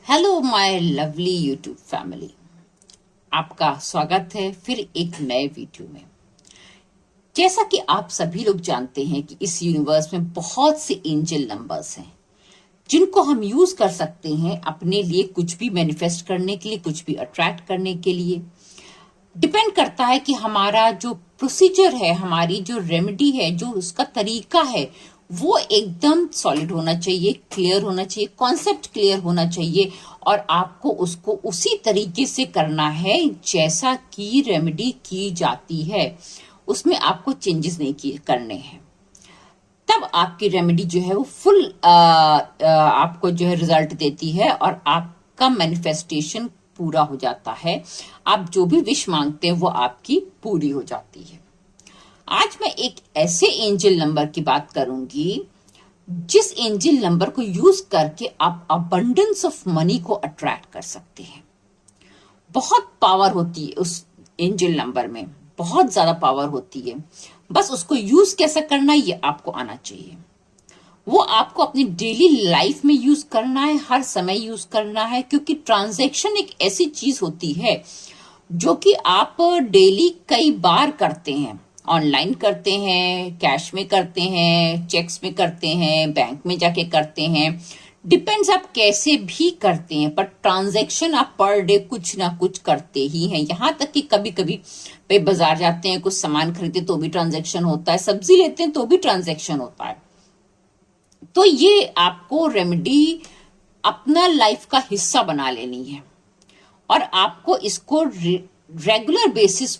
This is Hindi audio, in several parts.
Hello my lovely YouTube family, आपका स्वागत है फिर एक नए वीडियो में। जैसा कि आप सभी लोग जानते हैं कि इस यूनिवर्स में बहुत से एंजल नंबर्स हैं जिनको हम यूज कर सकते हैं अपने लिए, कुछ भी मैनिफेस्ट करने के लिए, कुछ भी अट्रैक्ट करने के लिए। डिपेंड करता है कि हमारा जो प्रोसीजर है, हमारी जो रेमेडी है, जो उसका तरीका है, वो एकदम सॉलिड होना चाहिए, क्लियर होना चाहिए, कॉन्सेप्ट क्लियर होना चाहिए और आपको उसको उसी तरीके से करना है जैसा कि रेमेडी की जाती है। उसमें आपको चेंजेस नहीं करने हैं। तब आपकी रेमेडी जो है वो फुल आपको जो है रिजल्ट देती है और आपका मैनिफेस्टेशन पूरा हो जाता है। आप जो भी विश मांगते हैं वो आपकी पूरी हो जाती है। आज मैं एक ऐसे एंजल नंबर की बात करूंगी जिस एंजल नंबर को यूज करके आप अबंडेंस ऑफ मनी को अट्रैक्ट कर सकते हैं। बहुत पावर होती है उस एंजल नंबर में, बहुत ज्यादा पावर होती है। बस उसको यूज कैसे करना ये आपको आना चाहिए। वो आपको अपनी डेली लाइफ में यूज करना है, हर समय यूज करना है, क्योंकि ट्रांजैक्शन एक ऐसी चीज होती है जो कि आप डेली कई बार करते हैं। ऑनलाइन करते हैं, कैश में करते हैं, चेक्स में करते हैं, बैंक में जाके करते हैं, डिपेंड्स आप कैसे भी करते हैं, पर ट्रांजैक्शन आप पर डे कुछ ना कुछ करते ही हैं। यहां तक कि कभी कभी पे बाजार जाते हैं, कुछ सामान खरीदते तो भी ट्रांजैक्शन होता है, सब्जी लेते हैं तो भी ट्रांजैक्शन होता है। तो ये आपको रेमेडी अपना लाइफ का हिस्सा बना लेनी है और आपको इसको रेगुलर बेसिस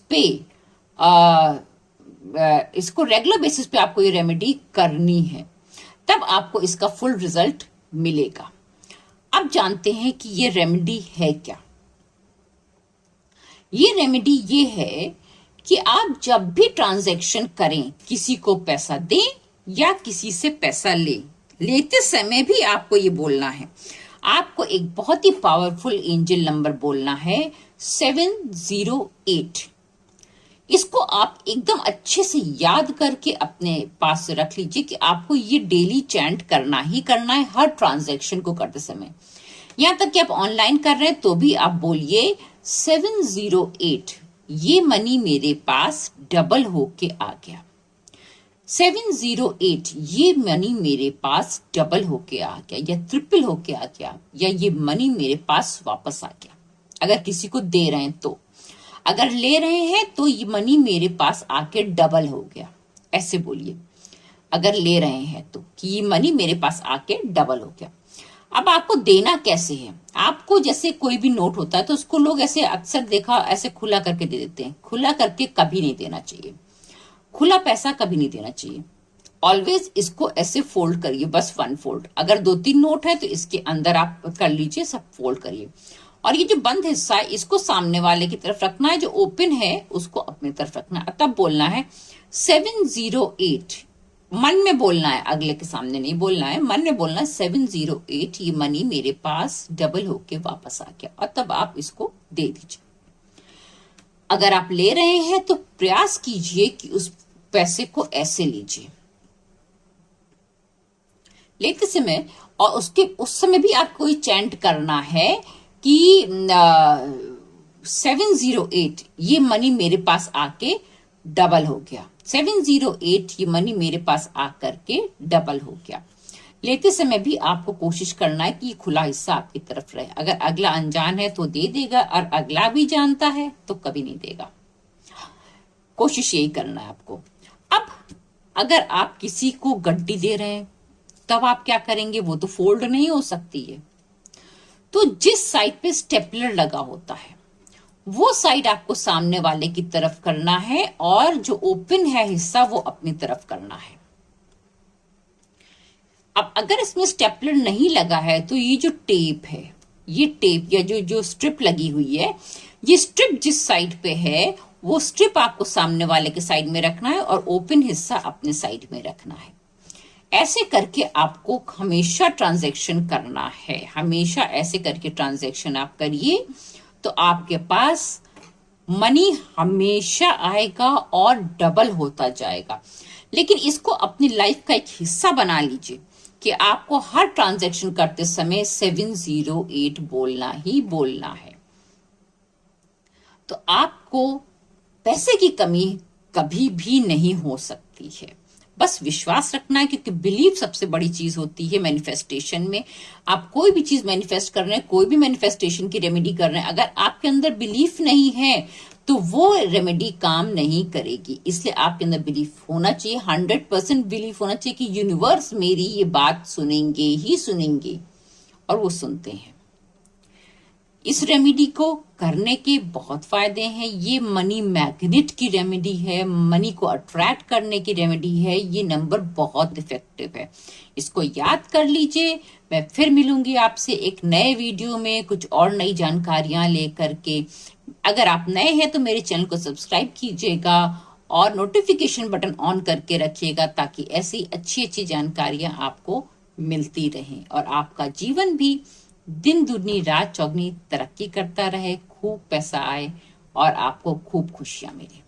पे आपको ये रेमेडी करनी है, तब आपको इसका फुल रिजल्ट मिलेगा। अब जानते हैं कि ये रेमेडी है क्या। ये रेमेडी ये है कि आप जब भी ट्रांजैक्शन करें, किसी को पैसा दें या किसी से पैसा लेते समय भी आपको ये बोलना है। आपको एक बहुत ही पावरफुल एंजल नंबर बोलना है 708। इसको आप एकदम अच्छे से याद करके अपने पास से रख लीजिए कि आपको ये डेली चैंट करना ही करना है हर ट्रांजैक्शन को करते समय। यहां तक कि आप ऑनलाइन कर रहे हैं तो भी आप बोलिए 708, ये मनी मेरे पास डबल होके आ गया। 708, ये मनी मेरे पास डबल होके आ गया या ट्रिपल होके आ गया, या ये मनी मेरे पास वापस आ गया। अगर किसी को दे रहे हैं तो, अगर ले रहे हैं तो ये मनी मेरे पास आके डबल हो गया, ऐसे बोलिए। अगर ले रहे हैं तो कि ये मनी मेरे पास आके डबल हो गया। अब आपको देना कैसे है? आपको जैसे कोई भी नोट होता है तो उसको लोग ऐसे अक्सर देखा ऐसे खुला करके दे देते हैं। खुला करके कभी नहीं देना चाहिए, खुला पैसा कभी नहीं देना चाहिए। ऑलवेज इसको ऐसे फोल्ड करिए, बस 1 फोल्ड। अगर 2-3 नोट है तो इसके अंदर आप कर लीजिए, सब फोल्ड करिए। और ये जो बंद हिस्सा है इसको सामने वाले की तरफ रखना है, जो ओपन है उसको अपनी तरफ रखना है। तब बोलना है 708, मन में बोलना है, अगले के सामने नहीं बोलना है, मन में बोलना है 708, ये मनी मेरे पास डबल होके वापस आ गया। और तब आप इसको दे दीजिए। अगर आप ले रहे हैं तो प्रयास कीजिए कि उस पैसे को ऐसे लीजिए लेते समय, और उस समय भी आपको ये चैंट करना है कि 708, ये मनी मेरे पास आके डबल हो गया। 708, ये मनी मेरे पास आकर के डबल हो गया। लेते समय भी आपको कोशिश करना है कि ये खुला हिस्सा आपकी तरफ रहे। अगर अगला अनजान है तो दे देगा, और अगला भी जानता है तो कभी नहीं देगा। कोशिश यही करना है आपको। अब अगर आप किसी को गड्डी दे रहे हैं तब आप क्या करेंगे? वो तो फोल्ड नहीं हो सकती है, तो जिस साइड पे स्टेपलर लगा होता है वो साइड आपको सामने वाले की तरफ करना है, और जो ओपन है हिस्सा वो अपनी तरफ करना है। अब अगर इसमें स्टेपलर नहीं लगा है तो ये जो टेप है, ये टेप या जो स्ट्रिप लगी हुई है, ये स्ट्रिप जिस साइड पे है वो स्ट्रिप आपको सामने वाले के साइड में रखना है और ओपन हिस्सा अपने साइड में रखना है। ऐसे करके आपको हमेशा ट्रांजैक्शन करना है। हमेशा ऐसे करके ट्रांजैक्शन आप करिए तो आपके पास मनी हमेशा आएगा और डबल होता जाएगा। लेकिन इसको अपनी लाइफ का एक हिस्सा बना लीजिए। कि आपको हर ट्रांजैक्शन करते समय 708 बोलना ही बोलना है। तो आपको पैसे की कमी कभी भी नहीं हो सकती है। बस विश्वास रखना है, क्योंकि बिलीफ सबसे बड़ी चीज होती है मैनिफेस्टेशन में। आप कोई भी चीज मैनिफेस्ट कर रहे हैं, कोई भी मैनिफेस्टेशन की रेमेडी कर रहे हैं, अगर आपके अंदर बिलीफ नहीं है तो वो रेमेडी काम नहीं करेगी। इसलिए आपके अंदर बिलीफ होना चाहिए, 100% बिलीफ होना चाहिए कि यूनिवर्स मेरी ये बात सुनेंगे ही सुनेंगे, और वो सुनते हैं। इस रेमेडी को करने के बहुत फायदे हैं। ये मनी मैग्नेट की रेमेडी है, मनी को अट्रैक्ट करने की रेमेडी है। ये नंबर बहुत इफेक्टिव है, इसको याद कर लीजिए। मैं फिर मिलूंगी आपसे एक नए वीडियो में कुछ और नई जानकारियां लेकर के। अगर आप नए हैं तो मेरे चैनल को सब्सक्राइब कीजिएगा और नोटिफिकेशन बटन ऑन करके रखिएगा, ताकि ऐसी अच्छी अच्छी जानकारियां आपको मिलती रहें और आपका जीवन भी दिन दुगनी रात चौगनी तरक्की करता रहे, खूब पैसा आए और आपको खूब खुशियां मिले।